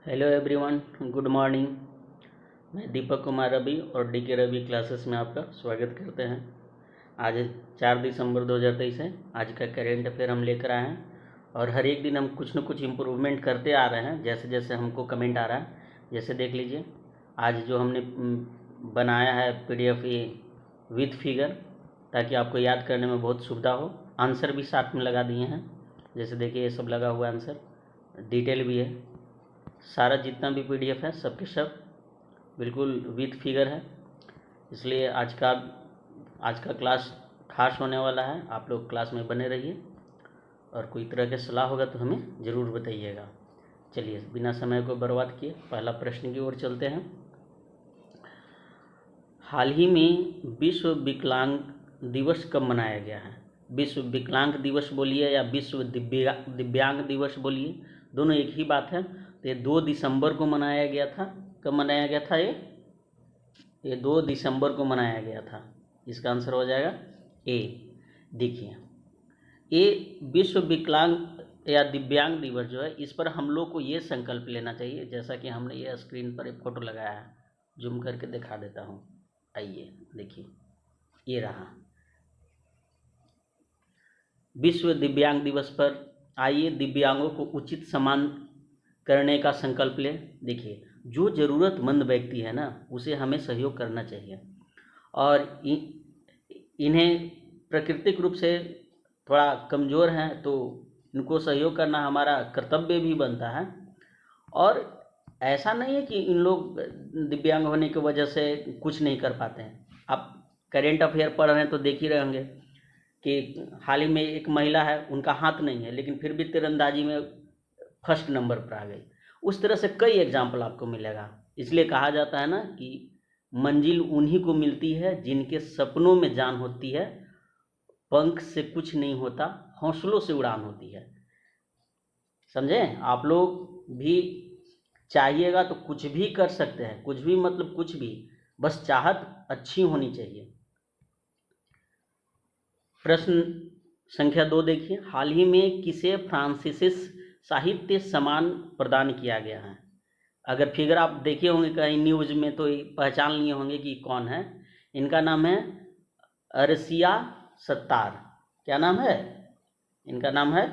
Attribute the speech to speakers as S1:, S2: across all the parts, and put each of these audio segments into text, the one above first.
S1: Hello everyone, good morning. मैं दीपक कुमार रवि और D के रवि क्लासेस में आपका स्वागत करते हैं। आज 4 दिसंबर 2023 है। आज का करेंट अफेयर हम लेकर आए हैं और हर एक दिन हम कुछ न कुछ इम्प्रूवमेंट करते आ रहे हैं जैसे जैसे हमको कमेंट आ रहा है। जैसे देख लीजिए, आज जो हमने बनाया है PDF ये विथ फिगर, ताकि आपको याद करने में बहुत सुविधा हो। आंसर भी साथ में लगा दिए हैं। जैसे देखिए, ये सब लगा हुआ आंसर, डिटेल भी है। सारा जितना भी PDF है सबके सब बिल्कुल विथ फिगर है। इसलिए आज का क्लास खास होने वाला है। आप लोग क्लास में बने रहिए और कोई तरह के सलाह होगा तो हमें ज़रूर बताइएगा। चलिए, बिना समय को बर्बाद किए पहला प्रश्न की ओर चलते हैं। हाल ही में विश्व विकलांग दिवस कब मनाया गया है? विश्व विकलांग दिवस बोलिए या विश्व दिव्यांग दिवस बोलिए, दोनों एक ही बात है। तो ये 2 दिसंबर को मनाया गया था। कब मनाया गया था? ये 2 दिसंबर को मनाया गया था। इसका आंसर हो जाएगा ए। देखिए, ये विश्व विकलांग या दिव्यांग दिवस जो है, इस पर हम लोग को ये संकल्प लेना चाहिए, जैसा कि हमने ये स्क्रीन पर एक फ़ोटो लगाया है, जूम करके दिखा देता हूँ। आइए देखिए, ये रहा विश्व दिव्यांग दिवस पर। आइए दिव्यांगों को उचित सम्मान करने का संकल्प लें। देखिए, जो ज़रूरतमंद व्यक्ति है ना, उसे हमें सहयोग करना चाहिए और इन्हें प्राकृतिक रूप से थोड़ा कमज़ोर हैं तो इनको सहयोग करना हमारा कर्तव्य भी बनता है। और ऐसा नहीं है कि इन लोग दिव्यांग होने की वजह से कुछ नहीं कर पाते हैं। आप करेंट अफेयर पढ़ रहे हैं तो देख ही रहे होंगे कि हाल ही में एक महिला है, उनका हाथ नहीं है लेकिन फिर भी तीरंदाजी में फर्स्ट नंबर पर आ गई। उस तरह से कई एग्जाम्पल आपको मिलेगा। इसलिए कहा जाता है ना कि मंजिल उन्हीं को मिलती है जिनके सपनों में जान होती है। पंख से कुछ नहीं होता, हौसलों से उड़ान होती है। समझे? आप लोग भी चाहिएगा तो कुछ भी कर सकते हैं। कुछ भी मतलब कुछ भी, बस चाहत अच्छी होनी चाहिए। प्रश्न संख्या 2 देखिए, हाल ही में किसे फ्रांसीसी साहित्य सम्मान प्रदान किया गया है? अगर फिगर आप देखे होंगे कहीं न्यूज़ में तो पहचान लिए होंगे कि कौन है। इनका नाम है अरसिया सत्तार। क्या नाम है? इनका नाम है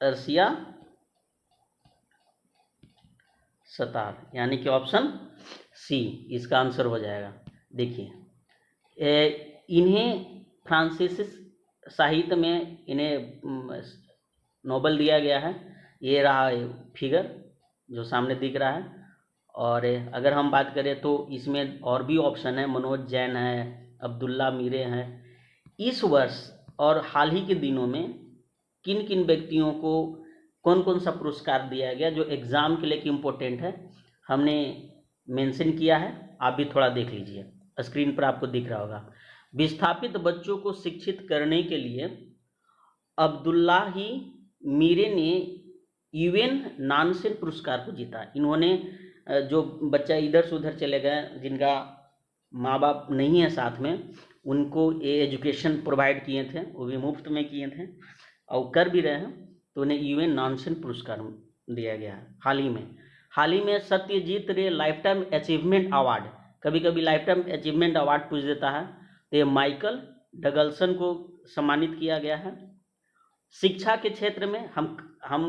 S1: अरसिया सत्तार, यानी कि ऑप्शन सी इसका आंसर हो जाएगा। देखिए, इन्हें फ्रांसीसी साहित्य में इन्हें नोबेल दिया गया है। ये रहा फिगर जो सामने दिख रहा है। और अगर हम बात करें तो इसमें और भी ऑप्शन है। मनोज जैन है, अब्दुल्ला मीरे हैं। इस वर्ष और हाल ही के दिनों में किन किन व्यक्तियों को कौन कौन सा पुरस्कार दिया गया जो एग्ज़ाम के लिए इम्पोर्टेंट है, हमने मेंशन किया है। आप भी थोड़ा देख लीजिए, स्क्रीन पर आपको दिख रहा होगा। विस्थापित बच्चों को शिक्षित करने के लिए अब्दुल्लाही मीरे ने UN नानसेन पुरस्कार को जीता। इन्होंने जो बच्चा इधर से उधर चले गए, जिनका माँ बाप नहीं है साथ में, उनको ये एजुकेशन प्रोवाइड किए थे, वो भी मुफ्त में किए थे और कर भी रहे हैं। तो उन्हें UN नानसेन पुरस्कार दिया गया है हाल ही में सत्यजीत रे लाइफ टाइम अचीवमेंट अवार्ड, कभी कभी लाइफ टाइम अचीवमेंट अवार्ड पूछ देता है, तो ये माइकल डगलसन को सम्मानित किया गया है। शिक्षा के क्षेत्र में हम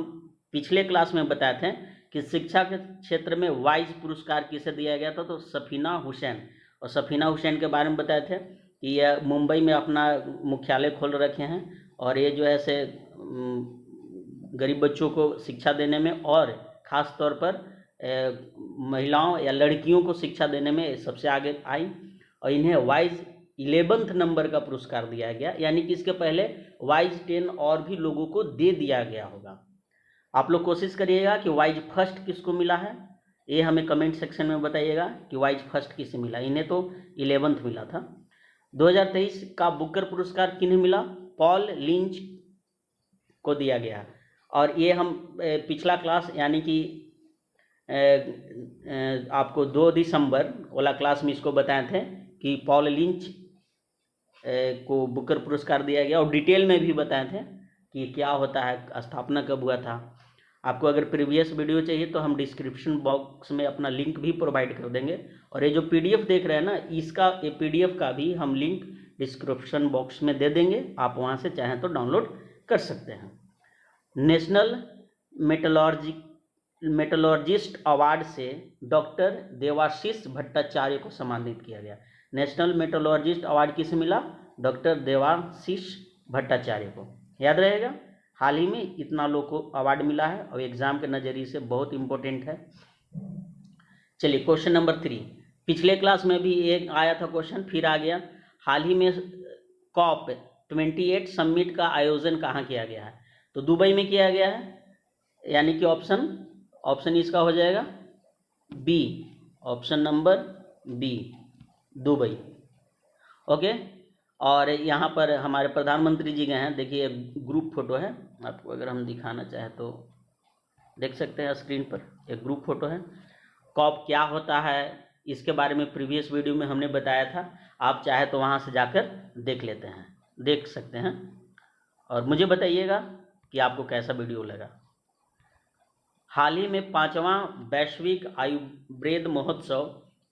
S1: पिछले क्लास में बताए थे कि शिक्षा के क्षेत्र में वाइज पुरस्कार किसे दिया गया था, तो सफीना हुसैन। और सफीना हुसैन के बारे में बताए थे कि यह मुंबई में अपना मुख्यालय खोल रखे हैं और ये जो है से गरीब बच्चों को शिक्षा देने में और ख़ास तौर पर महिलाओं या लड़कियों को शिक्षा देने में सबसे आगे आई। और इन्हें वाइज 11th नंबर का पुरस्कार दिया गया, यानी कि इसके पहले वाइज 10 और भी लोगों को दे दिया गया होगा। आप लोग कोशिश करिएगा कि वाइज फर्स्ट किसको मिला है, ये हमें कमेंट सेक्शन में बताइएगा कि वाइज फर्स्ट किसे मिला। इन्हें तो 11th मिला था। 2023 का बुकर पुरस्कार किन्हें मिला? पॉल लिंच को दिया गया। और ये हम पिछला क्लास यानी कि आपको 2 दिसंबर वाला क्लास में इसको बताए थे कि पॉल लिंच को बुकर पुरस्कार दिया गया और डिटेल में भी बताए थे कि क्या होता है, स्थापना कब हुआ था। आपको अगर प्रीवियस वीडियो चाहिए तो हम डिस्क्रिप्शन बॉक्स में अपना लिंक भी प्रोवाइड कर देंगे, और ये जो पीडीएफ देख रहे हैं ना, इसका ये पीडीएफ का भी हम लिंक डिस्क्रिप्शन बॉक्स में दे देंगे, आप वहाँ से चाहें तो डाउनलोड कर सकते हैं। नेशनल मेटलॉर्जिस्ट अवार्ड से डॉक्टर देवाशीष भट्टाचार्य को सम्मानित किया गया। नेशनल मेटलॉर्जिस्ट अवार्ड किसे मिला? डॉक्टर देवाशीष भट्टाचार्य को। याद रहेगा, हाल ही में इतना लोग को अवार्ड मिला है और एग्जाम के नज़रिए से बहुत इंपॉर्टेंट है। चलिए क्वेश्चन नंबर 3, पिछले क्लास में भी एक आया था क्वेश्चन, फिर आ गया। हाल ही में COP28 समिट का आयोजन कहाँ किया गया है? तो दुबई में किया गया है, यानी कि ऑप्शन इसका हो जाएगा B, option number B, Dubai. Okay, और यहाँ पर हमारे प्रधानमंत्री जी गए हैं। देखिए ग्रुप फोटो है, आपको अगर हम दिखाना चाहें तो देख सकते हैं स्क्रीन पर, एक ग्रुप फोटो है। कॉप क्या होता है इसके बारे में प्रीवियस वीडियो में हमने बताया था, आप चाहे तो वहाँ से जाकर देख सकते हैं, और मुझे बताइएगा कि आपको कैसा वीडियो लगा। हाल ही में 5वां वैश्विक आयुर्वेद महोत्सव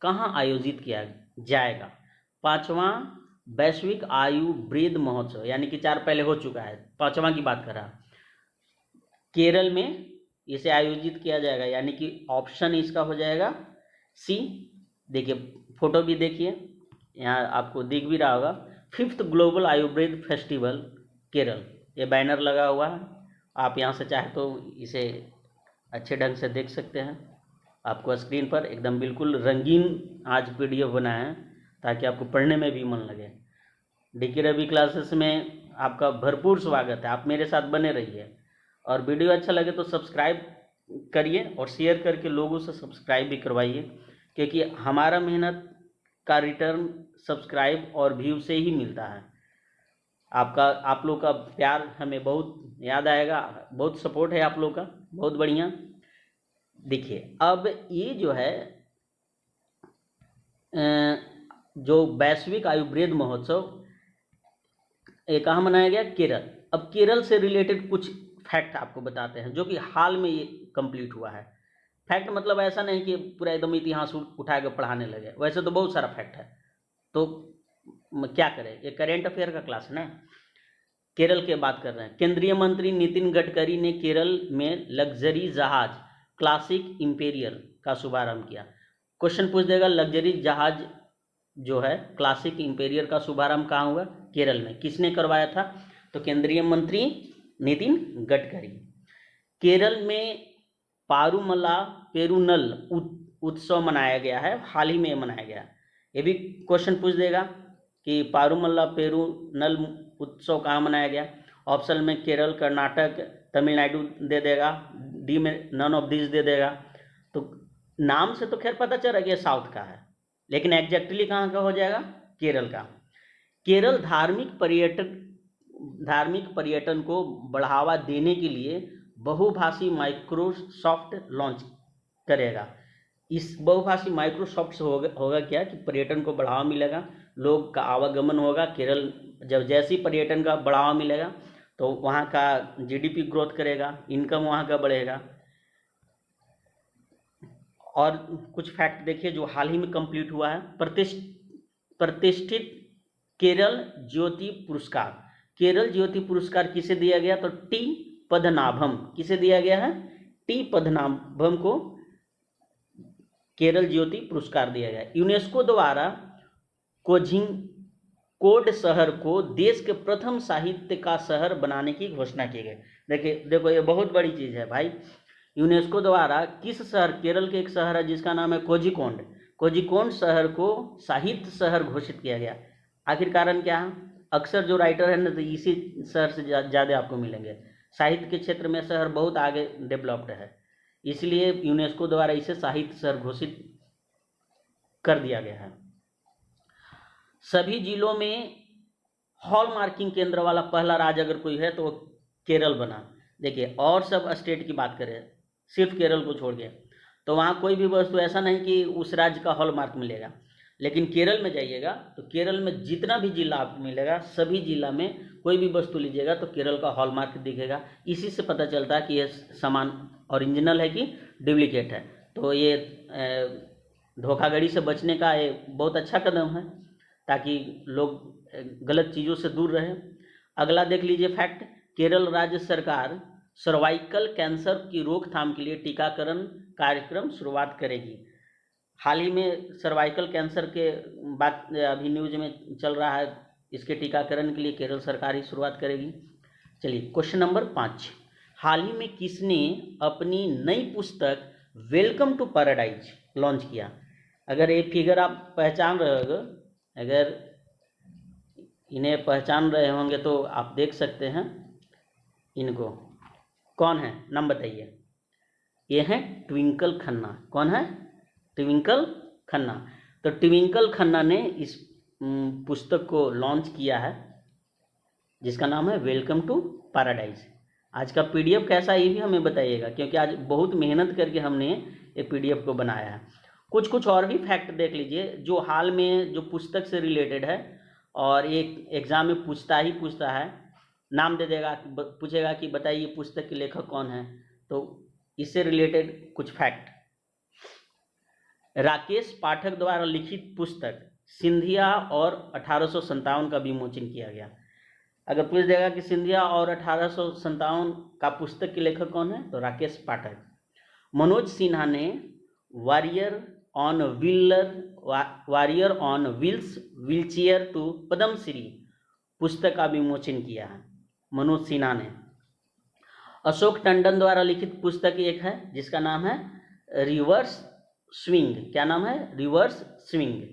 S1: कहाँ आयोजित किया जाएगा? 5वां वैश्विक आयुर्वेद महोत्सव, यानी कि 4 पहले हो चुका है, 5वां की बात कर रहा। केरल में इसे आयोजित किया जाएगा, यानी कि ऑप्शन इसका हो जाएगा सी। देखिए फोटो भी देखिए, यहाँ आपको दिख भी रहा होगा, 5th global Ayurveda festival Kerala, ये बैनर लगा हुआ है। आप यहाँ से चाहे तो इसे अच्छे ढंग से देख सकते हैं। आपको स्क्रीन पर एकदम बिल्कुल रंगीन आज पीडीएफ बनाया है ताकि आपको पढ़ने में भी मन लगे। डीके रवि क्लासेस में आपका भरपूर स्वागत है, आप मेरे साथ बने रहिए, और वीडियो अच्छा लगे तो सब्सक्राइब करिए और शेयर करके लोगों से सब्सक्राइब भी करवाइए, क्योंकि हमारा मेहनत का रिटर्न सब्सक्राइब और व्यू से ही मिलता है। आप लोग का प्यार हमें बहुत याद आएगा, बहुत सपोर्ट है आप लोग का, बहुत बढ़िया। देखिए अब ये जो है जो वैश्विक आयुर्वेद महोत्सव ये कहाँ मनाया गया? केरल। अब केरल से रिलेटेड कुछ फैक्ट आपको बताते हैं जो कि हाल में ये कंप्लीट हुआ है। फैक्ट मतलब ऐसा नहीं कि पूरा एकदम इतिहास उठा के पढ़ाने लगे, वैसे तो बहुत सारा फैक्ट है, तो क्या करें, ये करेंट अफेयर का क्लास है ना। केरल के बात कर रहे हैं। केंद्रीय मंत्री नितिन गडकरी ने केरल में लग्जरी जहाज क्लासिक इंपेरियल का शुभारंभ किया। क्वेश्चन पूछ देगा, लग्जरी जहाज जो है क्लासिक इंपेरियल का शुभारंभ कहाँ हुआ? केरल में। किसने करवाया था? तो केंद्रीय मंत्री नितिन गडकरी। केरल में पारुमला पेरुनल उत्सव मनाया गया है, हाल ही में मनाया गया। ये भी क्वेश्चन पूछ देगा कि पारुमल्ला पेरुनल उत्सव कहाँ मनाया गया। ऑप्शन में केरल, कर्नाटक, तमिलनाडु दे देगा, डी में नन ऑफ दिस दे देगा। तो नाम से तो खैर पता चल रहा है कि साउथ का है, लेकिन एग्जैक्टली कहाँ का हो जाएगा? केरल का। केरल धार्मिक पर्यटन को बढ़ावा देने के लिए बहुभाषी माइक्रोसॉफ्ट लॉन्च करेगा। इस बहुभाषी माइक्रोसॉफ्ट से होगा क्या कि पर्यटन को बढ़ावा मिलेगा, लोग का आवागमन होगा। केरल जब जैसी पर्यटन का बढ़ावा मिलेगा तो वहाँ का जीडीपी ग्रोथ करेगा, इनकम वहाँ का बढ़ेगा। और कुछ फैक्ट देखिए जो हाल ही में कंप्लीट हुआ है। प्रतिष्ठित केरल ज्योति पुरस्कार, केरल ज्योति पुरस्कार किसे दिया गया? तो टी पद्मनाभम। किसे दिया गया है? टी पद्मनाभम को केरल ज्योति पुरस्कार दिया गया। यूनेस्को द्वारा कोझिकोड शहर को देश के प्रथम साहित्य का शहर बनाने की घोषणा की गई। देखो ये बहुत बड़ी चीज़ है भाई। यूनेस्को द्वारा किस शहर, केरल के एक शहर है जिसका नाम है कोझिकोड शहर को साहित्य शहर घोषित किया गया। आखिर कारण क्या है? अक्सर जो राइटर है ना तो इसी शहर से ज़्यादा आपको मिलेंगे। साहित्य के क्षेत्र में शहर बहुत आगे डेवलप्ड है, इसलिए यूनेस्को द्वारा इसे साहित्य शहर घोषित कर दिया गया है। सभी जिलों में हॉल मार्किंग केंद्र वाला पहला राज्य अगर कोई है तो वो केरल बना। देखिए और सब स्टेट की बात करें, सिर्फ केरल को छोड़ के, तो वहाँ कोई भी वस्तु ऐसा नहीं कि उस राज्य का हॉल मार्क मिलेगा। लेकिन केरल में जाइएगा तो केरल में जितना भी जिला आपको मिलेगा, सभी जिला में कोई भी वस्तु लीजिएगा तो केरल का हॉलमार्क दिखेगा। इसी से पता चलता है कि यह सामान ओरिजिनल है कि डुप्लीकेट है। तो ये धोखाधड़ी से बचने का ये बहुत अच्छा कदम है ताकि लोग गलत चीज़ों से दूर रहें। अगला देख लीजिए फैक्ट, केरल राज्य सरकार सर्वाइकल कैंसर की रोकथाम के लिए टीकाकरण कार्यक्रम शुरुआत करेगी। हाल ही में सर्वाइकल कैंसर के बात अभी न्यूज में चल रहा है, इसके टीकाकरण के लिए केरल सरकार ही शुरुआत करेगी। चलिए क्वेश्चन नंबर 5, हाल ही में किसने अपनी नई पुस्तक वेलकम टू पैराडाइज लॉन्च किया? अगर ये फिगर आप पहचान रहे होंगे, अगर इन्हें पहचान रहे होंगे तो आप देख सकते हैं इनको। कौन है, नाम बताइए। ये है ट्विंकल खन्ना। कौन है? ट्विंकल खन्ना। तो ट्विंकल खन्ना ने इस पुस्तक को लॉन्च किया है जिसका नाम है वेलकम टू पैराडाइज। आज का पीडीएफ कैसा है ये भी हमें बताइएगा, क्योंकि आज बहुत मेहनत करके हमने ये पीडीएफ को बनाया है। कुछ और भी फैक्ट देख लीजिए जो हाल में जो पुस्तक से रिलेटेड है, और एक एग्जाम में पूछता है, नाम दे देगा, पूछेगा कि बताइए पुस्तक के लेखक कौन है, तो इससे रिलेटेड कुछ फैक्ट। राकेश पाठक द्वारा लिखित पुस्तक सिंधिया और 1857 का विमोचन किया गया। अगर पूछ देगा कि सिंधिया और 1857 का पुस्तक के लेखक कौन है, तो राकेश पाठक। मनोज सिन्हा ने warrior on wheels wheelchair to Padmashri पुस्तक का विमोचन किया है मनोज सिन्हा ने। अशोक टंडन द्वारा लिखित पुस्तक एक है जिसका नाम है रिवर्स स्विंग। क्या नाम है? Reverse swing.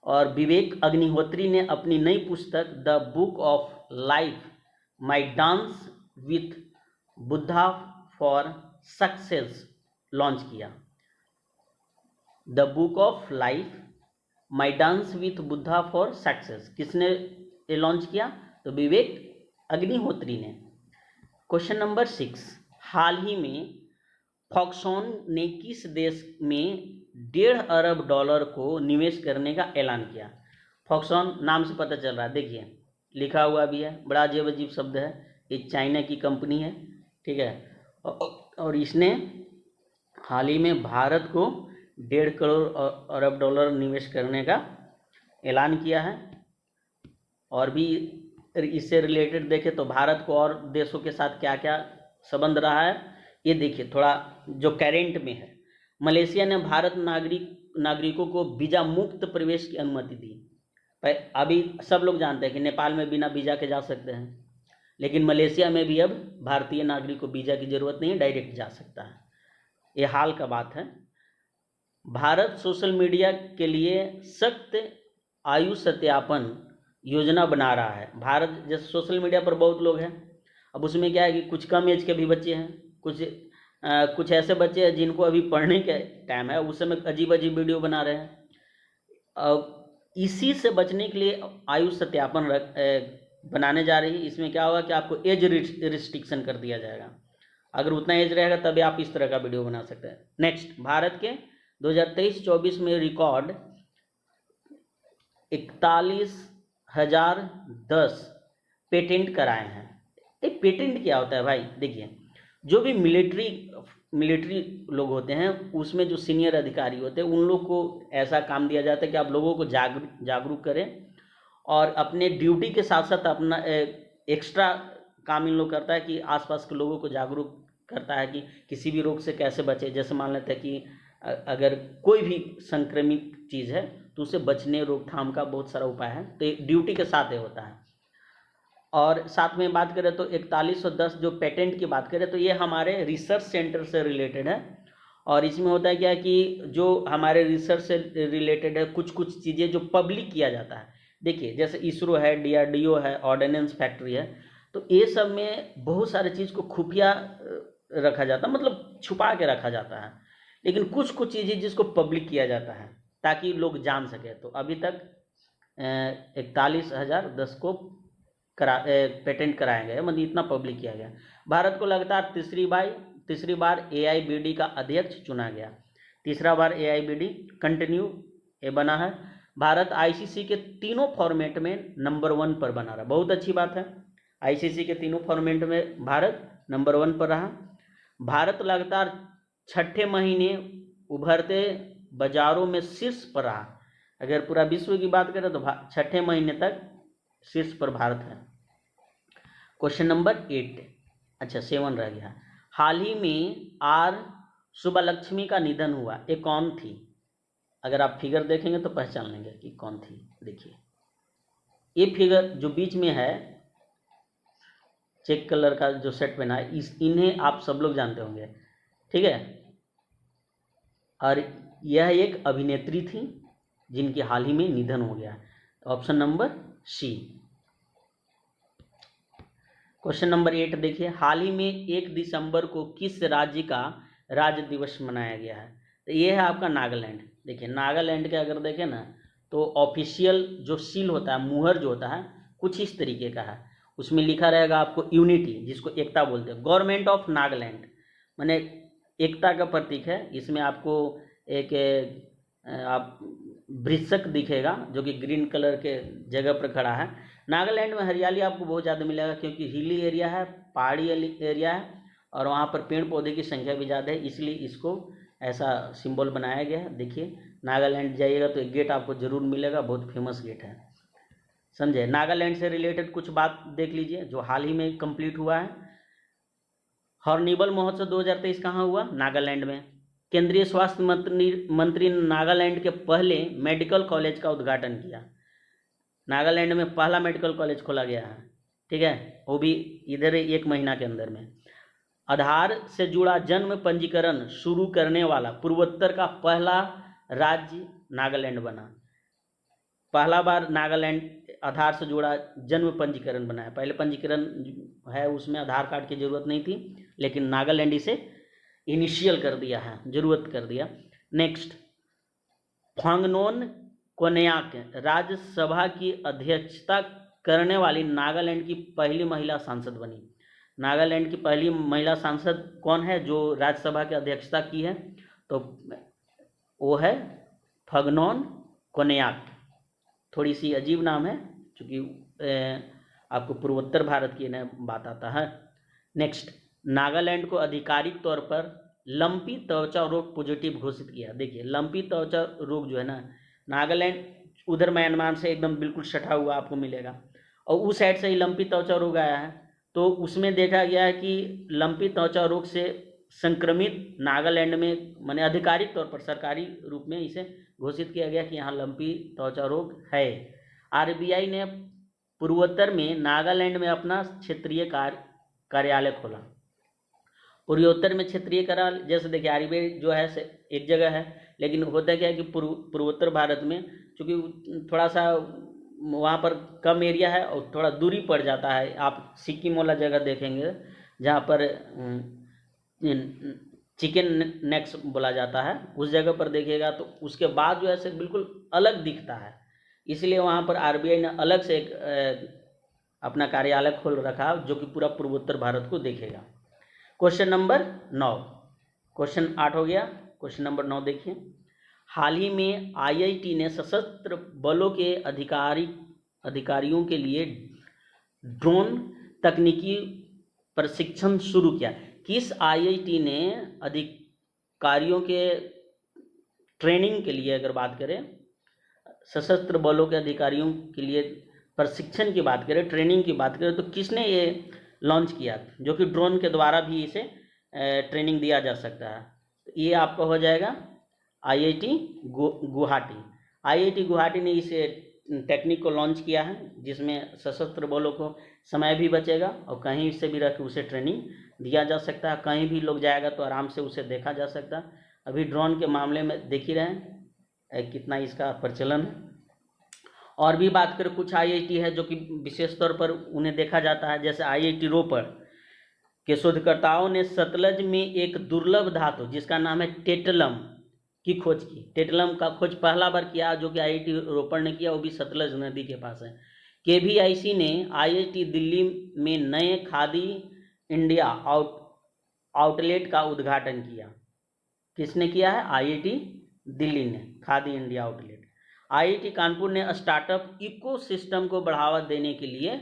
S1: और विवेक अग्निहोत्री ने अपनी नई पुस्तक the book of life my dance with Buddha for success launch किया। The book of life my dance with Buddha for success किसने ये लॉन्च किया? तो विवेक अग्निहोत्री ने। क्वेश्चन नंबर 6, हाल ही में फॉक्सकॉन ने किस देश में $1.5 अरब को निवेश करने का ऐलान किया? फॉक्सकॉन नाम से पता चल रहा है, देखिए लिखा हुआ भी है, बड़ा अजीब अजीब शब्द है। ये चाइना की कंपनी है, ठीक है, और इसने हाल ही में भारत को $1.5 अरब निवेश करने का ऐलान किया है। और भी इससे रिलेटेड देखें तो भारत को और देशों के साथ क्या क्या संबंध रहा है ये देखिए थोड़ा जो करेंट में है। मलेशिया ने भारत नागरिकों को वीज़ा मुक्त प्रवेश की अनुमति दी। अभी सब लोग जानते हैं कि नेपाल में बिना वीज़ा के जा सकते हैं, लेकिन मलेशिया में भी अब भारतीय नागरिक को वीज़ा की ज़रूरत नहीं है, डायरेक्ट जा सकता है। ये हाल का बात है। भारत सोशल मीडिया के लिए सख्त आयु सत्यापन योजना बना रहा है। भारत जैसे सोशल मीडिया पर बहुत लोग हैं, अब उसमें क्या है कि कुछ कम एज के भी बच्चे हैं, कुछ ऐसे बच्चे हैं जिनको अभी पढ़ने के टाइम है, उस समय अजीब अजीब वीडियो बना रहे हैं। इसी से बचने के लिए आयु सत्यापन बनाने जा रही है। इसमें क्या होगा कि आपको एज रिस्ट्रिक्शन कर दिया जाएगा, अगर उतना एज रहेगा तभी आप इस तरह का वीडियो बना सकते हैं। नेक्स्ट, भारत के 2023-24 में रिकॉर्ड 41,010 पेटेंट कराए हैं। एक पेटेंट क्या होता है भाई? देखिए, जो भी मिलिट्री लोग होते हैं उसमें जो सीनियर अधिकारी होते हैं उन लोग को ऐसा काम दिया जाता है कि आप लोगों को जागरूक करें, और अपने ड्यूटी के साथ साथ अपना एक्स्ट्रा काम इन लोग करता है कि आसपास के लोगों को जागरूक करता है कि किसी भी रोग से कैसे बचे। जैसे मान लेते हैं कि अगर कोई भी संक्रमित चीज़ है तो उससे बचने रोकथाम का बहुत सारा उपाय है, तो ड्यूटी के साथ ये होता है। और साथ में बात करें तो 4110 जो पेटेंट की बात करें तो ये हमारे रिसर्च सेंटर से रिलेटेड है। और इसमें होता है क्या कि जो हमारे रिसर्च से रिलेटेड है कुछ चीज़ें जो पब्लिक किया जाता है। देखिए जैसे इसरो है, DRDO है, ऑर्डिनेंस फैक्ट्री है, तो ये सब में बहुत सारे चीज़ को खुफिया रखा जाता है, मतलब छुपा के रखा जाता है। लेकिन कुछ चीज़ें जिसको पब्लिक किया जाता है ताकि लोग जान सके। तो अभी तक 41,010 को पेटेंट कराया गया, मतलब इतना पब्लिक किया गया। भारत को लगातार तीसरी बार AIBD का अध्यक्ष चुना गया। तीसरा बार AIBD कंटिन्यू ये बना है। भारत ICC के तीनों फॉर्मेट में नंबर 1 पर बना रहा, बहुत अच्छी बात है। ICC के तीनों फॉर्मेट में भारत नंबर 1 पर रहा। भारत लगातार छठे महीने उभरते बाजारों में शीर्ष पर रहा। अगर पूरा विश्व की बात करें तो छठे महीने तक शीर्ष पर भारत है। क्वेश्चन नंबर 8, अच्छा 7 रह गया। हाल ही में आर सुब्बालक्ष्मी का निधन हुआ, ये कौन थी? अगर आप फिगर देखेंगे तो पहचान लेंगे कि कौन थी। देखिए ये फिगर जो बीच में है, चेक कलर का जो सेट पहना है, इन्हें आप सब लोग जानते होंगे, ठीक है। और यह एक अभिनेत्री थी जिनकी हाल ही में निधन हो गया। Option number C. Question number 8 देखिए, हाल ही में 1 दिसंबर को किस राज्य का राज्य दिवस मनाया गया है? तो ये है आपका नागालैंड। देखिए नागालैंड के अगर देखें ना तो ऑफिशियल जो सील होता है, मुहर जो होता है, कुछ इस तरीके का है। उसमें लिखा रहेगा आपको यूनिटी, जिसको एकता बोलते हैं, गवर्नमेंट ऑफ नागालैंड, माने एकता का प्रतीक है। इसमें आपको एक आप वृक्षक दिखेगा जो कि ग्रीन कलर के जगह पर खड़ा है। नागालैंड में हरियाली आपको बहुत ज़्यादा मिलेगा क्योंकि हिली एरिया है, पहाड़ी एरिया है और वहाँ पर पेड़ पौधे की संख्या भी ज़्यादा है, इसलिए इसको ऐसा सिंबल बनाया गया है। देखिए नागालैंड जाइएगा तो एक गेट आपको ज़रूर मिलेगा, बहुत फेमस गेट है, समझे। नागालैंड से रिलेटेड कुछ बात देख लीजिए जो हाल ही में कंप्लीट हुआ है। हॉर्निबल महोत्सव 2023 कहाँ हुआ? नागालैंड में। केंद्रीय स्वास्थ्य मंत्री ने नागालैंड के पहले मेडिकल कॉलेज का उद्घाटन किया। नागालैंड में पहला मेडिकल कॉलेज खोला गया है, ठीक है, वो भी इधर 1 महीना के अंदर में। आधार से जुड़ा जन्म पंजीकरण शुरू करने वाला पूर्वोत्तर का पहला राज्य नागालैंड बना। पहला बार नागालैंड आधार से जुड़ा जन्म पंजीकरण बनाया। पहले पंजीकरण है उसमें आधार कार्ड की जरूरत नहीं थी, लेकिन नागालैंड इसे इनिशियल कर दिया है, जरूरत कर दिया। नेक्स्ट, फांगनोन कोन्याक राज्यसभा की अध्यक्षता करने वाली नागालैंड की पहली महिला सांसद बनी। नागालैंड की पहली महिला सांसद कौन है जो राज्यसभा की अध्यक्षता की है? तो वो है फांगनोन कोन्याक। थोड़ी सी अजीब नाम है क्योंकि आपको पूर्वोत्तर भारत की बात आता है। नेक्स्ट, नागालैंड को आधिकारिक तौर पर लंपी त्वचा रोग पॉजिटिव घोषित किया। देखिए लंपी त्वचा रोग जो है ना, नागालैंड उधर म्यांमार से एकदम बिल्कुल सटा हुआ आपको मिलेगा और उस साइड से ही लंपी त्वचा रोग आया है। तो उसमें देखा गया है कि लंपी त्वचा रोग से संक्रमित नागालैंड में माने आधिकारिक तौर पर सरकारी रूप में इसे घोषित किया गया कि यहाँ लंपी त्वचा रोग है। आरबीआई ने पूर्वोत्तर में नागालैंड में अपना क्षेत्रीय कार्यालय खोला। पूर्वोत्तर में क्षेत्रीय कार्यालय, जैसे देखिए आरबीआई जो है एक जगह है, लेकिन होता क्या है कि पूर्वोत्तर भारत में चूँकि थोड़ा सा वहाँ पर कम एरिया है और थोड़ा दूरी पड़ जाता है। आप सिक्किम वाला जगह देखेंगे जहाँ पर चिकन नेक्स बोला जाता है, उस जगह पर देखिएगा तो उसके बाद जो है बिल्कुल अलग दिखता है, इसलिए वहाँ पर आरबीआई ने अलग से एक अपना कार्यालय खोल रखा जो कि पूरा पूर्वोत्तर भारत को देखेगा। क्वेश्चन नंबर 9, क्वेश्चन 8 हो गया, क्वेश्चन नंबर 9 देखिए। हाल ही में आईआईटी ने सशस्त्र बलों के अधिकारियों के लिए ड्रोन तकनीकी प्रशिक्षण शुरू किया। किस आईआईटी ने अधिकारियों के ट्रेनिंग के लिए, अगर बात करें सशस्त्र बलों के अधिकारियों के लिए प्रशिक्षण की बात करें, ट्रेनिंग की बात करें, तो किसने ये लॉन्च किया जो कि ड्रोन के द्वारा भी इसे ट्रेनिंग दिया जा सकता है? तो ये आपका हो जाएगा आईआईटी गुवाहाटी। आईआईटी गुवाहाटी ने इस टेक्निक को लॉन्च किया है जिसमें सशस्त्र बलों को समय भी बचेगा और कहीं से भी रह के उसे ट्रेनिंग दिया जा सकता है। कहीं भी लोग जाएगा तो आराम से उसे देखा जा सकता है। अभी ड्रोन के मामले में देख ही रहे हैं कितना इसका प्रचलन है। और भी बात करें, कुछ आईआईटी है जो कि विशेष तौर पर उन्हें देखा जाता है, जैसे आईआईटी रोपड़ के शोधकर्ताओं ने सतलज में एक दुर्लभ धातु जिसका नाम है टेटलम की खोज की। टेटलम का खोज पहला बार किया जो कि आईआईटी रोपड़ ने किया, वो भी सतलज नदी के पास है। केवीआईसी ने आईआईटी दिल्ली में नए खादी इंडिया आउटलेट का उद्घाटन किया। किसने किया है? आईआईटी दिल्ली ने, khadi India outlet. IIT Kanpur ने स्टार्टअप इकोसिस्टम को बढ़ावा देने के लिए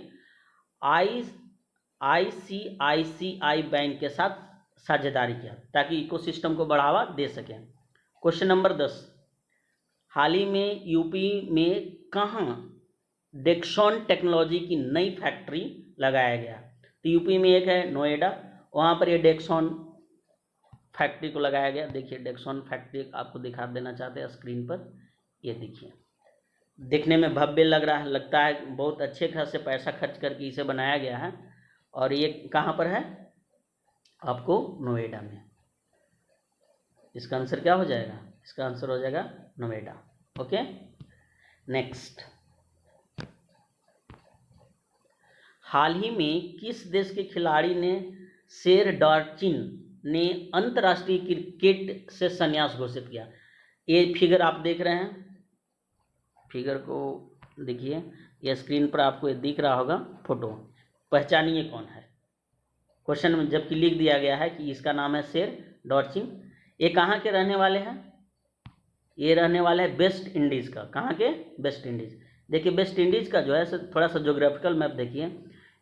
S1: आईसीआईसीआई बैंक के साथ साझेदारी किया ताकि इकोसिस्टम को बढ़ावा दे सकें। क्वेश्चन नंबर 10, हाल ही में यूपी में कहाँ डेक्सॉन टेक्नोलॉजी की नई फैक्ट्री लगाया गया? तो यूपी में एक है नोएडा, वहाँ पर ये डेक्सॉन फैक्ट्री को लगाया गया। देखिए डेक्सॉन फैक्ट्री आपको दिखा देना चाहते हैं स्क्रीन पर, ये देखिए देखने में भव्य लग रहा है, लगता है बहुत अच्छे खासे पैसा खर्च करके इसे बनाया गया है। और ये कहाँ पर है? आपको नोएडा में। इसका आंसर क्या हो जाएगा? इसका आंसर हो जाएगा नोएडा। ओके, नेक्स्ट, हाल ही में किस देश के खिलाड़ी ने शेरडार्चिन ने अंतर्राष्ट्रीय क्रिकेट से संन्यास घोषित किया? ये फिगर आप देख रहे हैं, फिगर को देखिए, ये स्क्रीन पर आपको ये दिख रहा होगा फोटो, पहचानिए कौन है। क्वेश्चन में जबकि लिख दिया गया है कि इसका नाम है शेरडार्चिन। ये कहाँ के रहने वाले हैं? ये रहने वाले हैं वेस्ट इंडीज़ का। कहाँ के? West Indies. देखिए वेस्ट इंडीज़ का जो है थोड़ा सा जोग्राफिकल मैप देखिए,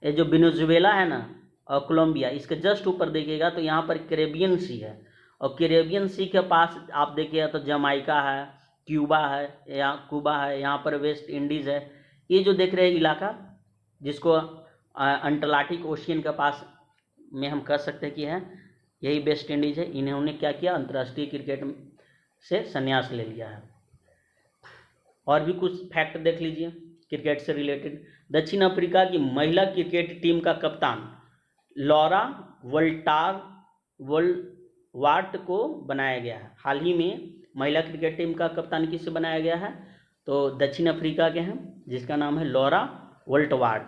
S1: ये जो वेनेजुएला है ना और कोलंबिया, इसके जस्ट ऊपर देखिएगा तो यहाँ पर कैरेबियन सी है, और कैरेबियन सी के पास आप देखिएगा तो जमाइका है, क्यूबा है, कुबा है, यहाँ पर वेस्ट इंडीज़ है। ये जो देख रहे हैं इलाका जिसको अंटार्कटिक ओशियन के पास में हम कह सकते हैं कि है, यही वेस्ट इंडीज़ है। इन्होंने क्या किया? अंतर्राष्ट्रीय क्रिकेट से संन्यास ले लिया है। और भी कुछ फैक्ट देख लीजिए क्रिकेट से रिलेटेड। दक्षिण अफ्रीका की महिला क्रिकेट टीम का कप्तान लॉरा वोल्टावार्ट को बनाया गया है। हाल ही में महिला क्रिकेट टीम का कप्तान किसे बनाया गया है? तो दक्षिण अफ्रीका के हैं, जिसका नाम है Laura Wolvaardt.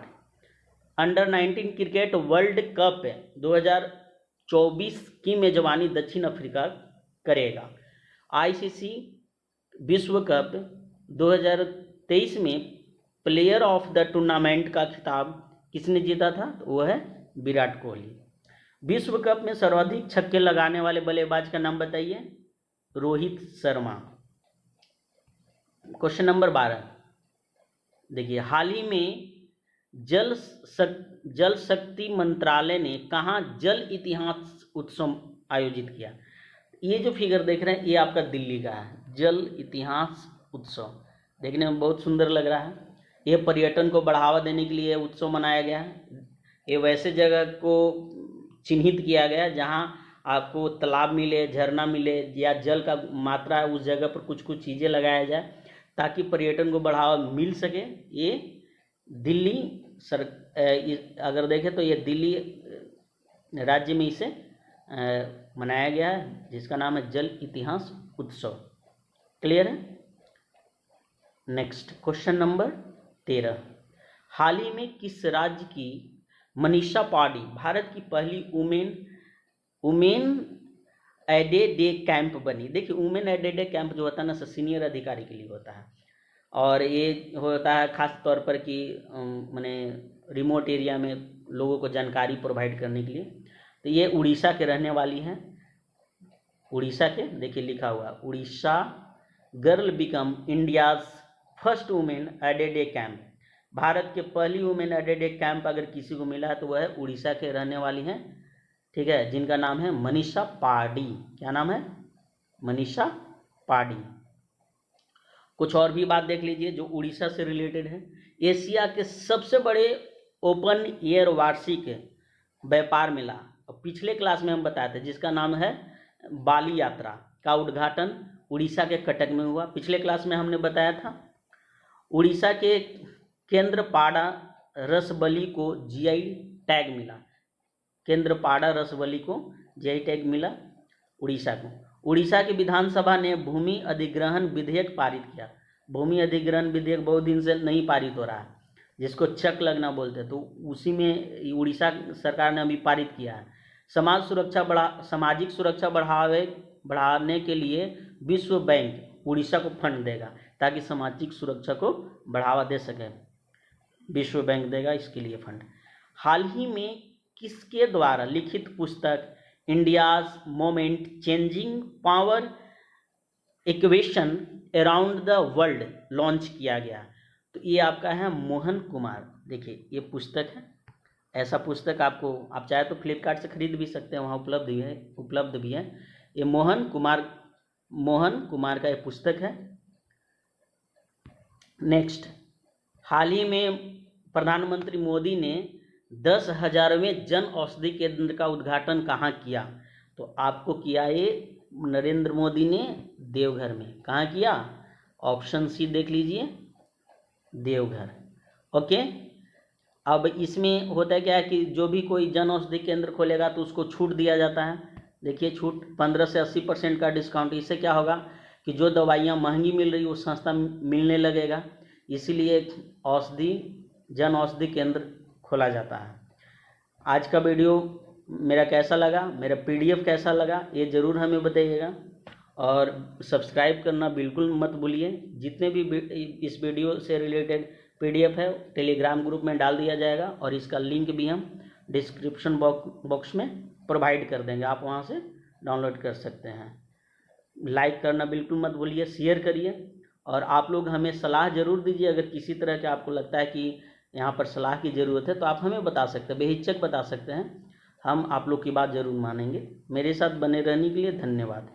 S1: Under 19 cricket world cup 2024 की मेजबानी दक्षिण अफ्रीका करेगा। आईसीसी विश्व कप 2023 में प्लेयर ऑफ द टूर्नामेंट का खिताब किसने जीता था? तो वो है विराट कोहली। विश्व कप में सर्वाधिक छक्के लगाने वाले बल्लेबाज का नाम बताइए? रोहित शर्मा। क्वेश्चन नंबर 12, देखिए हाल ही में जल शक्ति मंत्रालय ने कहाँ जल इतिहास उत्सव आयोजित किया? ये जो फिगर देख रहे हैं ये आपका दिल्ली का है, जल इतिहास उत्सव। देखने में बहुत सुंदर लग रहा है। ये पर्यटन को बढ़ावा देने के लिए उत्सव मनाया गया है। ये वैसे जगह को चिन्हित किया गया है जहाँ आपको तालाब मिले, झरना मिले या जल का मात्रा है, उस जगह पर कुछ कुछ चीज़ें लगाया जाए ताकि पर्यटन को बढ़ावा मिल सके। ये दिल्ली अगर देखें तो ये दिल्ली राज्य में इसे मनाया गया है, जिसका नाम है जल इतिहास उत्सव। क्लियर है? नेक्स्ट क्वेश्चन नंबर 13, हाल ही में किस राज्य की मनीषा पांडे भारत की पहली वुमेन एडे डे कैंप बनी? देखिए वुमेन एडे डे कैंप जो होता है ना, सीनियर अधिकारी के लिए होता है, और ये होता है खास तौर पर कि माने रिमोट एरिया में लोगों को जानकारी प्रोवाइड करने के लिए। तो ये उड़ीसा के रहने वाली हैं, उड़ीसा के, देखिए लिखा हुआ Orissa girl become India's first women aide de camp. भारत के पहली वुमेन एडे डे कैंप अगर किसी को मिला है तो वह है उड़ीसा के रहने वाली हैं, ठीक है, जिनका नाम है मनीषा पांडे। क्या नाम है? मनीषा पांडे। कुछ और भी बात देख लीजिए जो उड़ीसा से रिलेटेड है। एशिया के सबसे बड़े ओपन एयर वार्षिक व्यापार मेला, पिछले क्लास में हम बताए थे, जिसका नाम है बाली यात्रा का उद्घाटन उड़ीसा के कटक में हुआ। पिछले क्लास में हमने बताया था उड़ीसा के केंद्रपाड़ा रसबली को जीआई टैग मिला। केंद्रपाड़ा रसबली को जीआई टैग मिला उड़ीसा को। उड़ीसा की विधानसभा ने भूमि अधिग्रहण विधेयक पारित किया। भूमि अधिग्रहण विधेयक बहुत दिन से नहीं पारित हो रहा है, जिसको चक लगना बोलते हैं, तो उसी में उड़ीसा सरकार ने अभी पारित किया है। सामाजिक सुरक्षा बढ़ाने के लिए विश्व बैंक उड़ीसा को फंड देगा ताकि सामाजिक सुरक्षा को बढ़ावा दे सके। विश्व बैंक देगा इसके लिए फंड। हाल ही में किसके द्वारा लिखित पुस्तक India's moment changing power equation around the world launch किया गया? तो ये आपका है मोहन कुमार। देखिए ये पुस्तक है ऐसा पुस्तक आपको, आप चाहे तो फ्लिपकार्ट से खरीद भी सकते हैं, वहाँ उपलब्ध भी है। ये मोहन कुमार का ये पुस्तक है। नेक्स्ट, हाल ही में प्रधानमंत्री मोदी ने 10,000वें जन औषधि केंद्र का उद्घाटन कहाँ किया? तो आपको किया ये नरेंद्र मोदी ने देवघर में। कहाँ किया? ऑप्शन सी देख लीजिए, देवघर। ओके, अब इसमें होता है क्या है कि जो भी कोई जन औषधि केंद्र खोलेगा तो उसको छूट दिया जाता है। देखिए, छूट 15 से 80% का डिस्काउंट। इससे क्या होगा कि जो दवाइयाँ महंगी मिल रही वो सस्ता मिलने लगेगा, इसीलिए जन औषधि केंद्र खोला जाता है। आज का वीडियो मेरा कैसा लगा, मेरा PDF कैसा लगा, ये ज़रूर हमें बताइएगा, और सब्सक्राइब करना बिल्कुल मत भूलिए। जितने भी इस वीडियो से रिलेटेड PDF है टेलीग्राम ग्रुप में डाल दिया जाएगा, और इसका लिंक भी हम डिस्क्रिप्शन बॉक्स में प्रोवाइड कर देंगे, आप वहाँ से डाउनलोड कर सकते हैं। लाइक करना बिल्कुल मत भूलिए, शेयर करिए, और आप लोग हमें सलाह ज़रूर दीजिए। अगर किसी तरह के आपको लगता है कि यहाँ पर सलाह की ज़रूरत है तो आप हमें बता सकते हैं, बेहिचक बता सकते हैं, हम आप लोग की बात ज़रूर मानेंगे। मेरे साथ बने रहने के लिए धन्यवाद।